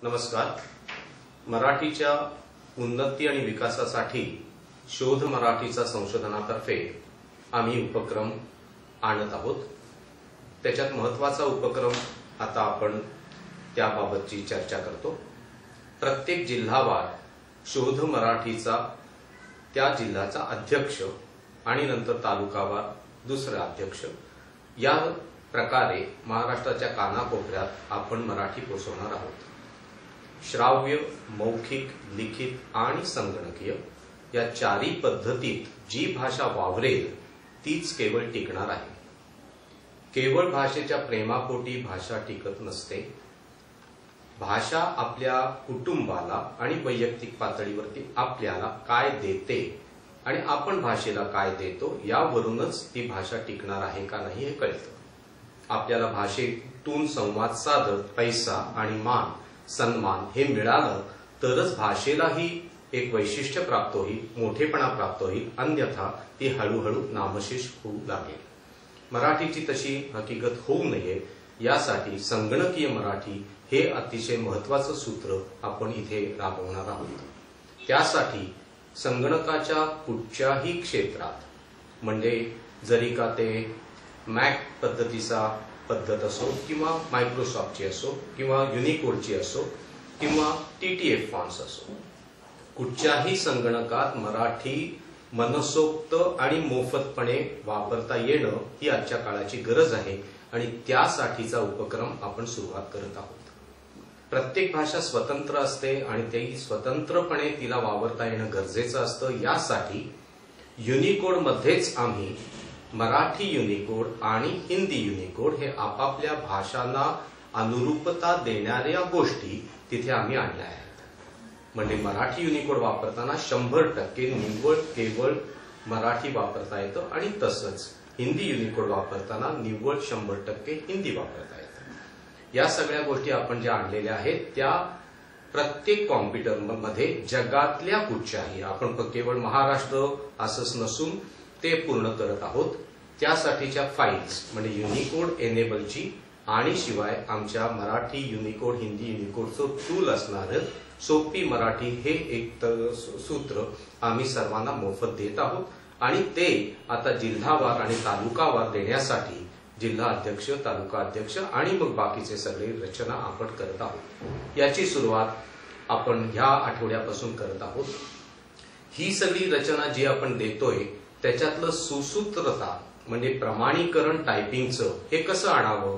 नमस्कार। मराठीच्या उन्नती आणि विकासासाठी शोध मराठीचा संशोधनातर्फे आम्ही उपक्रम आणत आहोत। त्याच्यात महत्त्वाचा उपक्रम आता आपण त्याबाबतची चर्चा करतो। प्रत्येक जिल्हावार शोध मराठीचा त्या जिल्ह्याचा अध्यक्ष आणि नंतर तालुकावार दुसरा अध्यक्ष या प्रकारे महाराष्ट्राच्या कानाकोपऱ्यात आपण मराठी पोहोचवणार आहोत। श्राव्य, मौखिक, लिखित आणि संगणकीय या चारही पद्धतीत जी भाषा वावरेल तीच केवळ टिकणार आहे। केवळ भाषेच्या प्रेमापोटी भाषा टिकत नसते। भाषा आपल्या कुटुंबाला आणि वैयक्तिक पातळीवरती आपल्याला काय देते आणि आपण भाषेला काय देतो यावरूनच ती भाषा टिकणार आहे का नाही हे कळतं। आपल्याला भाषेतून संवाद साधत पैसा आणि मान सन्मान हे मिळालं तरच भाषेलाही एक वैशिष्ट्य प्राप्त होईल, मोठेपणा प्राप्त होईल, अन्यथा ती हळूहळू नामशेष होऊ लागेल। मराठीची तशी हकीकत होऊ नये यासाठी संगणकीय मराठी हे अतिशय महत्त्वाचं सूत्र आपण इथे राबवणार आहोत। त्यासाठी संगणकाच्या कुठच्याही क्षेत्रात म्हणजे जरी का ते मॅक पद्धतीचा पद्धत असो किंवा मायक्रोसॉफ्टची असो किंवा युनिकोडची असो किंवा TTF फॉन्ट्स असो, कुठच्याही संगणकात मराठी मनसोक्त आणि मोफतपणे वापरता येणं ही आजच्या काळाची गरज आहे आणि त्यासाठीचा उपक्रम आपण सुरुवात करत आहोत। प्रत्येक भाषा स्वतंत्र असते आणि ती स्वतंत्रपणे तिला वापरता येणं गरजेचं असतं। यासाठी युनिकोड मध्येच आम्ही मराठी युनिकोड आणि हिंदी युनिकोड हे आपापल्या भाषांना अनुरूपता देणाऱ्या गोष्टी तिथे आम्ही आणल्या आहेत। म्हणजे मराठी युनिकोड वापरताना 100% निव्वळ केवळ मराठी वापरता येतं आणि तसंच हिंदी युनिकोड वापरताना निव्वळ 100% हिंदी वापरता येतं। या सगळ्या गोष्टी आपण ज्या आणलेल्या आहेत त्या प्रत्येक कॉम्प्युटरमध्ये जगातल्या कुठच्याही आपण केवळ महाराष्ट्र असंच नसून ते पूर्ण करत आहोत। त्यासाठीच्या फाईल्स म्हणजे युनिकोड एनेबलची आणि शिवाय आमच्या मराठी युनिकोड हिंदी युनिकोडचं टूल असणारं सोपी मराठी हे एक सूत्र आम्ही सर्वांना मोफत देत आहोत आणि ते आता जिल्हावार आणि तालुकावार देण्यासाठी जिल्हा अध्यक्ष, तालुका अध्यक्ष आणि मग बाकीचे सगळे रचना आपण करत आहोत। याची सुरुवात आपण ह्या आठवड्यापासून करत आहोत। ही सगळी रचना जी आपण देतोय त्याच्यातलं सुसूत्रता म्हणजे प्रमाणीकरण टायपिंगचं हे कसं आणावं।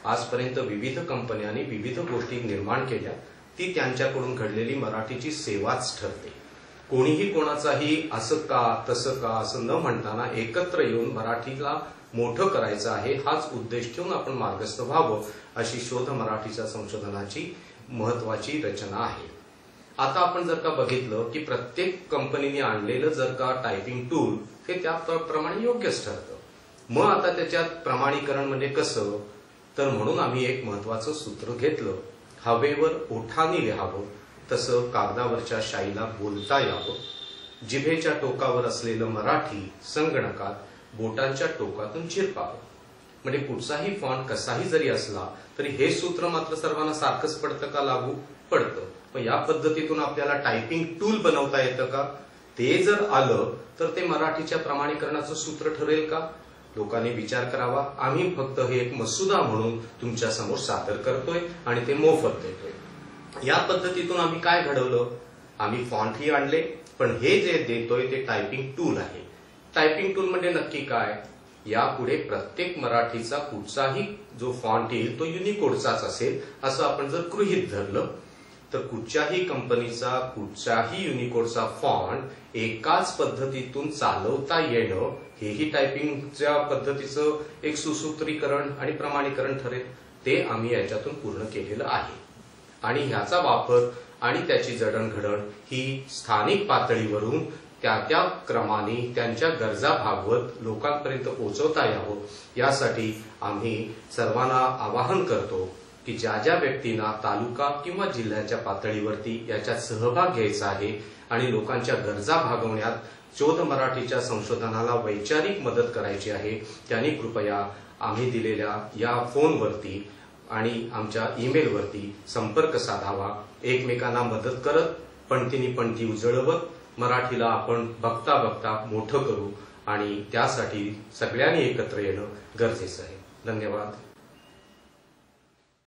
आजपर्यंत विविध कंपन्यांनी विविध गोष्टी निर्माण केल्या, ती त्यांच्याकडून घडलेली मराठीची सेवाच ठरते। कोणीही कोणाचाही असं का तसं का असं न म्हणताना एकत्र येऊन मराठीला मोठं करायचं आहे हाच उद्देश ठेवून आपण मार्गस्थ व्हावं अशी शोध मराठीच्या संशोधनाची महत्वाची रचना आहे। आता आपण जर का बघितलं की प्रत्येक कंपनीने आणलेलं जर का टायपिंग टूल हे त्याप्रमाणे योग्यच ठरतं। मग आता त्याच्यात प्रमाणीकरण म्हणजे कसं तर म्हणून आम्ही एक महत्वाचं सूत्र घेतलं, हवेवर ओठांनी लिहावं तसं कागदावरच्या शाईला बोलता यावं, जिभेच्या टोकावर असलेलं मराठी संगणकात बोटांच्या टोकातून झिरपावं। म्हणजे कुठचाही फॉन्ट कसाही जरी असला तरी हे सूत्र मात्र सर्वांना सारखंच पडतं का लागू पडतं। मग या पद्धतीतून आपल्याला टायपिंग टूल बनवता येतं का, ते जर आलं तर ते मराठीच्या प्रमाणीकरणाचं सूत्र ठरेल का, लोकांनी विचार करावा। आम्ही फक्त हे एक मसुदा म्हणून तुमच्या समोर सादर करतोय आणि ते मोफत देतोय। या पद्धतीतून आम्ही काय घडवलं, आम्ही फॉन्टही आणले पण हे जे देतोय ते टायपिंग टूल आहे। टायपिंग टूल म्हणजे नक्की काय, यापुढे प्रत्येक मराठीचा कुठचाही जो फॉन्ट येईल तो युनिकोडचाच असेल असं आपण जर गृहीत धरलं तर कुठच्याही कंपनीचा कुठच्याही युनिकोडचा फॉन्ट एकाच पद्धतीतून चालवता येणं हेही टायपिंगच्या पद्धतीचं एक सुसूत्रीकरण आणि प्रमाणीकरण ठरेल। ते आम्ही याच्यातून पूर्ण केलेलं आहे आणि ह्याचा वापर आणि त्याची जडणघडण ही स्थानिक पातळीवरून त्या त्या क्रमाने त्यांच्या गरजा भागवत लोकांपर्यंत पोहोचवता यावं यासाठी आम्ही सर्वांना आवाहन करतो की ज्या ज्या व्यक्तींना तालुका किंवा जिल्ह्याच्या पातळीवरती याच्यात सहभाग घ्यायचा आहे आणि लोकांच्या गरजा भागवण्यात शोध मराठीच्या संशोधनाला वैचारिक मदत करायची आहे त्यांनी कृपया आम्ही दिलेल्या या फोनवरती आणि आमच्या ईमेलवरती संपर्क साधावा, एकमेकांना मदत करत पणतीनी पणती उजळवत मराठीला आपण बघता बघता मोठं करू आणि त्यासाठी सगळ्यांनी एकत्र येणं गरजेचं आहे. धन्यवाद.